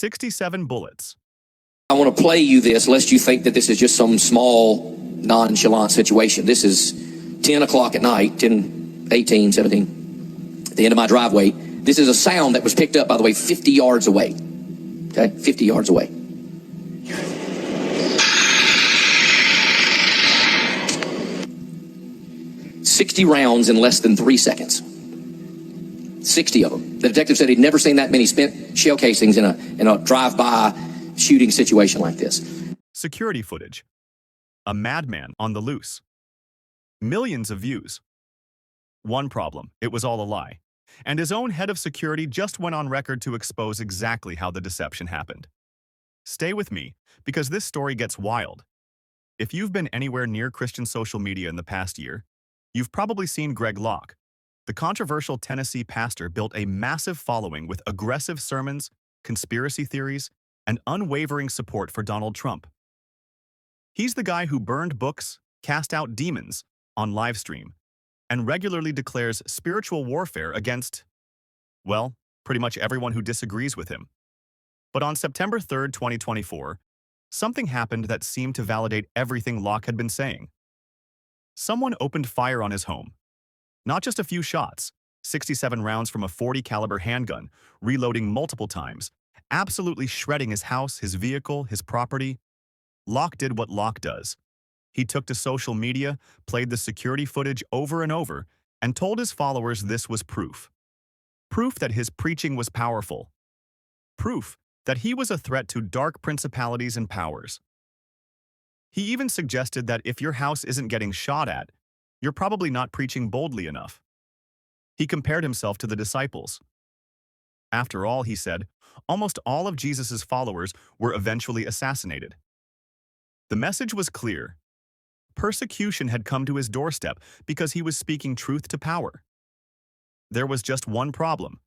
67 bullets. I want to play you this, lest you think that this is just some small, nonchalant situation. This is 10 o'clock at night, 10, 18, 17, at the end of my driveway. This is a sound that was picked up, by the way, 50 yards away. Okay, 50 yards away. "60 rounds in less than 3 seconds. 60 of them. The detective said he'd never seen that many spent shell casings in a drive-by shooting situation like this. Security footage. A madman on the loose. Millions of views. One problem, it was all a lie. And his own head of security just went on record to expose exactly how the deception happened. Stay with me, because this story gets wild. If you've been anywhere near Christian social media in the past year, you've probably seen Greg Locke. The controversial Tennessee pastor built a massive following with aggressive sermons, conspiracy theories, and unwavering support for Donald Trump. He's the guy who burned books, cast out demons on livestream, and regularly declares spiritual warfare against, well, pretty much everyone who disagrees with him. But on September 3rd, 2024, something happened that seemed to validate everything Locke had been saying. Someone opened fire on his home. Not just a few shots, 67 rounds from a .40 caliber handgun, reloading multiple times, absolutely shredding his house, his vehicle, his property. Locke did what Locke does. He took to social media, played the security footage over and over, and told his followers this was proof. Proof that his preaching was powerful. Proof that he was a threat to dark principalities and powers. He even suggested that if your house isn't getting shot at, you're probably not preaching boldly enough. He compared himself to the disciples. After all, he said, almost all of Jesus' followers were eventually assassinated. The message was clear. Persecution had come to his doorstep because he was speaking truth to power. There was just one problem.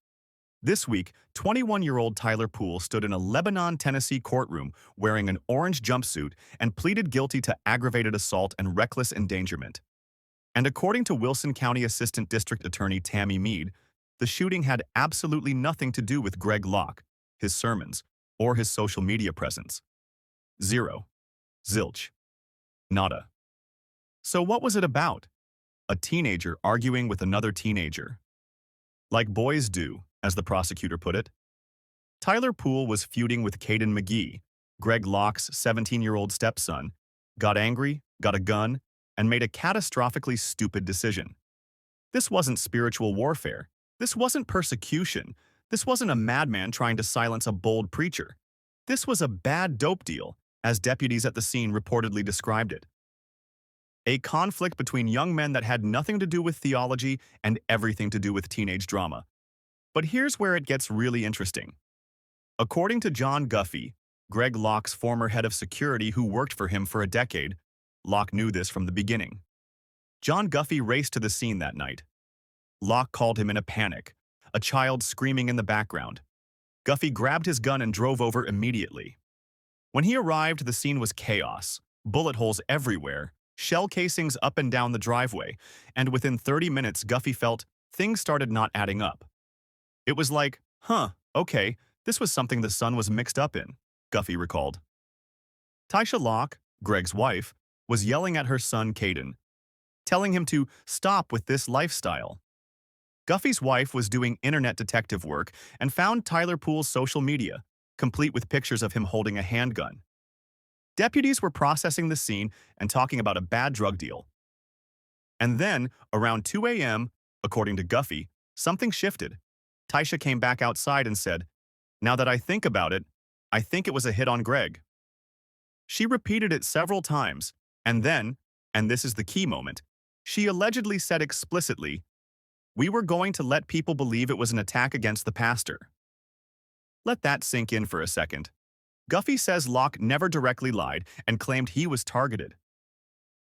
This week, 21-year-old Tyler Poole stood in a Lebanon, Tennessee courtroom wearing an orange jumpsuit and pleaded guilty to aggravated assault and reckless endangerment. And according to Wilson County Assistant District Attorney Tammy Mead, the shooting had absolutely nothing to do with Greg Locke, his sermons, or his social media presence. Zero. Zilch. Nada. So what was it about? A teenager arguing with another teenager. Like boys do, as the prosecutor put it. Tyler Poole was feuding with Caden McGee, Greg Locke's 17-year-old stepson, got angry, got a gun, and made a catastrophically stupid decision. This wasn't spiritual warfare. This wasn't persecution. This wasn't a madman trying to silence a bold preacher. This was a bad dope deal, as deputies at the scene reportedly described it. A conflict between young men that had nothing to do with theology and everything to do with teenage drama. But here's where it gets really interesting. According to John Guffey, Greg Locke's former head of security who worked for him for a decade, Locke knew this from the beginning. John Guffey raced to the scene that night. Locke called him in a panic, a child screaming in the background. Guffey grabbed his gun and drove over immediately. When he arrived, the scene was chaos, bullet holes everywhere, shell casings up and down the driveway, and within 30 minutes, Guffey felt things started not adding up. It was like, okay, this was something the son was mixed up in, Guffey recalled. Tisha Locke, Greg's wife, was yelling at her son Caden, telling him to stop with this lifestyle. Guffey's wife was doing internet detective work and found Tyler Poole's social media, complete with pictures of him holding a handgun. Deputies were processing the scene and talking about a bad drug deal. And then, around 2 a.m., according to Guffey, something shifted. Tisha came back outside and said, "Now that I think about it, I think it was a hit on Greg." She repeated it several times, and then, and this is the key moment, she allegedly said explicitly, "We were going to let people believe it was an attack against the pastor." Let that sink in for a second. Guffey says Locke never directly lied and claimed he was targeted.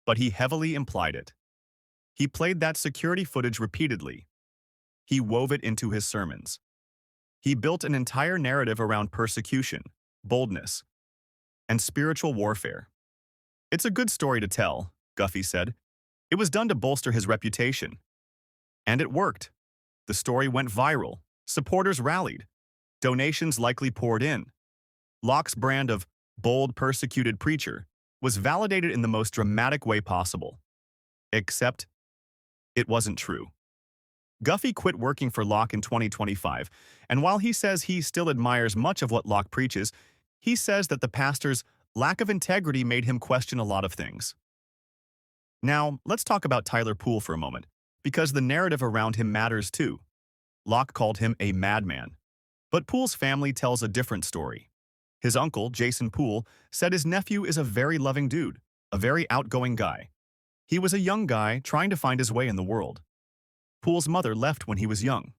But he heavily implied it. He played that security footage repeatedly. He wove it into his sermons. He built an entire narrative around persecution, boldness, and spiritual warfare. It's a good story to tell, Guffey said. It was done to bolster his reputation. And it worked. The story went viral. Supporters rallied. Donations likely poured in. Locke's brand of bold, persecuted preacher was validated in the most dramatic way possible. Except, it wasn't true. Guffey quit working for Locke in 2025, and while he says he still admires much of what Locke preaches, he says that the pastor's lack of integrity made him question a lot of things. Now, let's talk about Tyler Poole for a moment, because the narrative around him matters too. Locke called him a madman, but Poole's family tells a different story. His uncle, Jason Poole, said his nephew is a very loving dude, a very outgoing guy. He was a young guy trying to find his way in the world. Poole's mother left when he was young.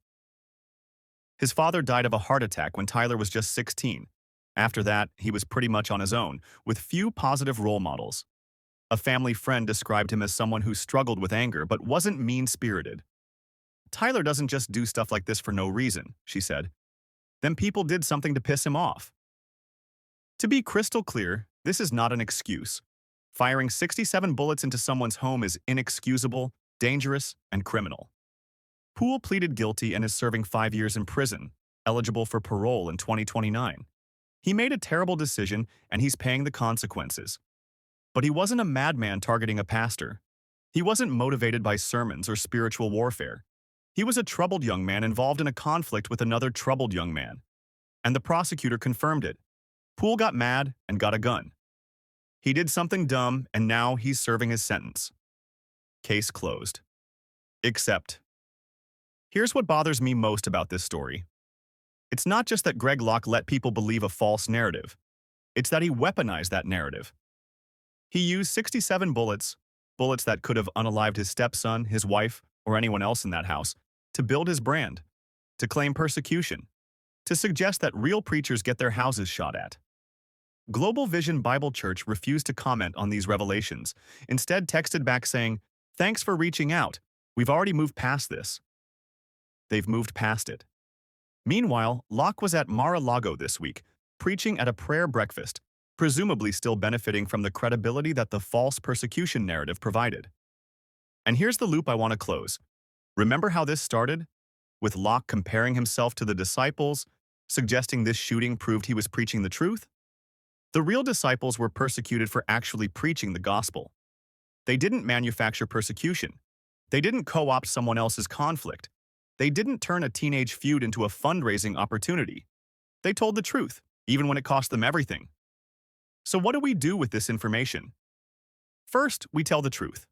His father died of a heart attack when Tyler was just 16. After that, he was pretty much on his own, with few positive role models. A family friend described him as someone who struggled with anger but wasn't mean-spirited. Tyler doesn't just do stuff like this for no reason, she said. Then people did something to piss him off. To be crystal clear, this is not an excuse. Firing 67 bullets into someone's home is inexcusable, dangerous, and criminal. Poole pleaded guilty and is serving 5 years in prison, eligible for parole in 2029. He made a terrible decision and he's paying the consequences. But he wasn't a madman targeting a pastor. He wasn't motivated by sermons or spiritual warfare. He was a troubled young man involved in a conflict with another troubled young man. And the prosecutor confirmed it. Poole got mad and got a gun. He did something dumb and now he's serving his sentence. Case closed. Except, here's what bothers me most about this story. It's not just that Greg Locke let people believe a false narrative. It's that he weaponized that narrative. He used 67 bullets, bullets that could have unalived his stepson, his wife, or anyone else in that house, to build his brand, to claim persecution, to suggest that real preachers get their houses shot at. Global Vision Bible Church refused to comment on these revelations, instead texted back saying, "Thanks for reaching out. We've already moved past this." They've moved past it. Meanwhile, Locke was at Mar-a-Lago this week, preaching at a prayer breakfast, presumably still benefiting from the credibility that the false persecution narrative provided. And here's the loop I want to close. Remember how this started? With Locke comparing himself to the disciples, suggesting this shooting proved he was preaching the truth? The real disciples were persecuted for actually preaching the gospel. They didn't manufacture persecution. They didn't co-opt someone else's conflict. They didn't turn a teenage feud into a fundraising opportunity. They told the truth, even when it cost them everything. So what do we do with this information? First, we tell the truth.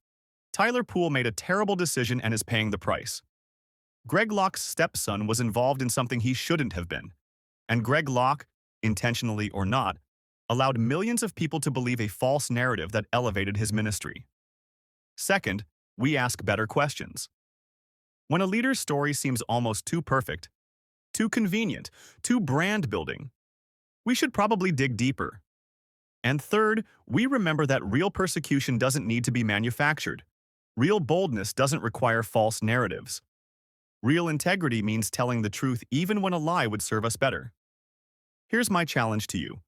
Tyler Poole made a terrible decision and is paying the price. Greg Locke's stepson was involved in something he shouldn't have been. And Greg Locke, intentionally or not, allowed millions of people to believe a false narrative that elevated his ministry. Second, we ask better questions. When a leader's story seems almost too perfect, too convenient, too brand-building, we should probably dig deeper. And third, we remember that real persecution doesn't need to be manufactured. Real boldness doesn't require false narratives. Real integrity means telling the truth even when a lie would serve us better. Here's my challenge to you.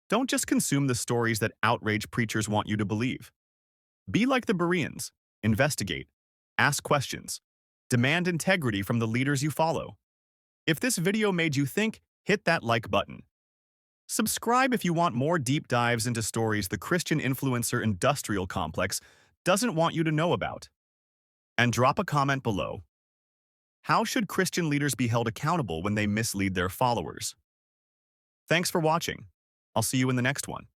Don't just consume the stories that outrage preachers want you to believe. Be like the Bereans. Investigate. Ask questions. Demand integrity from the leaders you follow. If this video made you think, hit that like button. Subscribe if you want more deep dives into stories the Christian influencer industrial complex doesn't want you to know about. And drop a comment below. How should Christian leaders be held accountable when they mislead their followers? Thanks for watching. I'll see you in the next one.